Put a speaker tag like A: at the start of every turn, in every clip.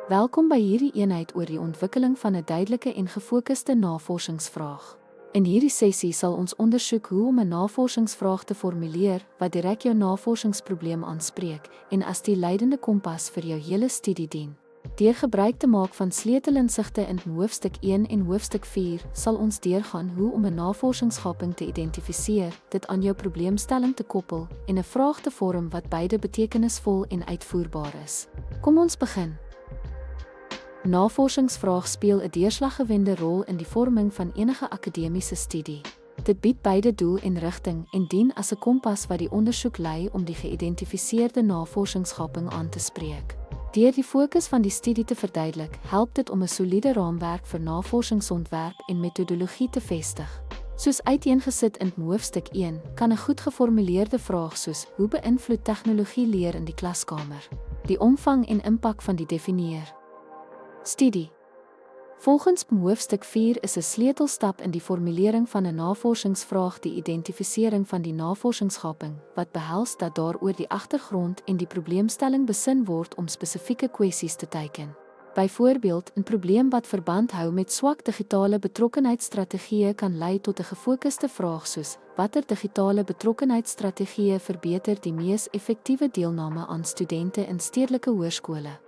A: Welkom by hierdie eenheid oor die ontwikkeling van 'n duidelike en gefokusde navorsingsvraag. In hierdie sessie sal ons ondersoek hoe om 'n navorsingsvraag te formuleer wat direk jou navorsingsprobleem aanspreek en as die leidende kompas vir jou hele studie dien. Deur gebruik te maak van sleutelinsigte in hoofstuk 1 en hoofstuk 4 sal ons deurgaan hoe om 'n navorsingsgaping te identifiseer, dit aan jou probleemstelling te koppel en 'n vraag te vorm wat beide betekenisvol en uitvoerbaar is. Kom ons begin. Navorsingsvraag speel 'n deurslaggewende rol in die vorming van enige akademiese studie. Dit bied beide doel en rigting en dien as 'n kompas wat die ondersoek lei om die geïdentifiseerde navorsingsgaping aan te spreek. Deur die fokus van die studie te verduidelik, help dit om 'n soliede raamwerk vir navorsingsontwerp en metodologie te vestig. Soos uiteengesit in hoofstuk 1, kan 'n goed geformuleerde vraag soos: hoe beïnvloed tegnologie leer in die klaskamer? Die omvang en impak van die definieer. Studie. Volgens hoofstuk 4 is 'n sleutelstap in die formulering van 'n navorsingsvraag die identifisering van die navorsingsgaping, wat behels dat daar oor die agtergrond en die probleemstelling besin word om spesifieke kwessies te teiken. Byvoorbeeld, 'n probleem wat verband hou met swak digitale betrokkenheidsstrategieë kan lei tot 'n gefokusde vraag soos: watter digitale betrokkenheidsstrategieë verbeter die mees effektiewe deelname aan studente in stedelike hoërskole?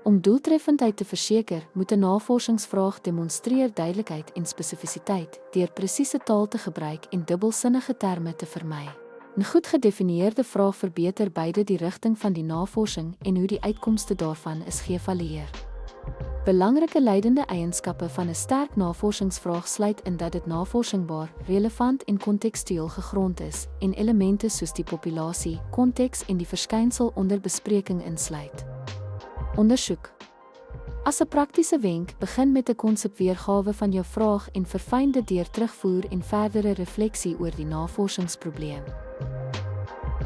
A: Om doeltreffendheid te verseker, moet 'n navorsingsvraag demonstreer duidelikheid en spesifisiteit deur presiese taal te gebruik en dubbelsinnige terme te vermy. 'n Goed gedefinieerde vraag verbeter beide die rigting van die navorsing en hoe die uitkomste daarvan is geëvalueer. Belangrike leidende eienskappe van 'n sterk navorsingsvraag sluit in dat dit navorsingsbaar, relevant en kontekstueel gegrond is en elemente soos die populasie, konteks en die verskynsel onder bespreking insluit. Ondersoek. As 'n praktiese wenk, begin met 'n konsepweergawe van jou vraag en verfyn dit deur terugvoer en verdere refleksie oor die navorsingsprobleem.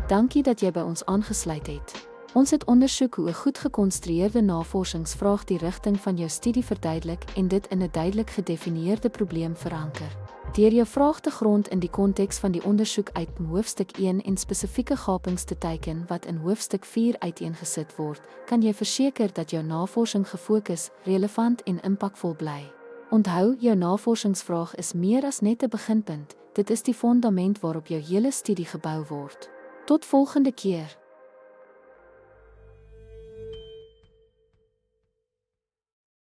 A: Dankie dat jy by ons aangesluit het. Ons het ondersoek hoe 'n goed gekonstrueerde navorsingsvraag die rigting van jou studie verduidelik en dit in 'n duidelik gedefinieerde probleem veranker. Deur jou vraag te grond in die konteks van die ondersoek uit hoofstuk 1 en spesifieke gapings te teiken wat in hoofstuk 4 uiteengesit word, kan jy verseker dat jou navorsing gefokus, relevant en impakvol bly. Onthou, jou navorsingsvraag is meer as net 'n beginpunt, dit is die fondament waarop jou hele studie gebou word. Tot volgende keer.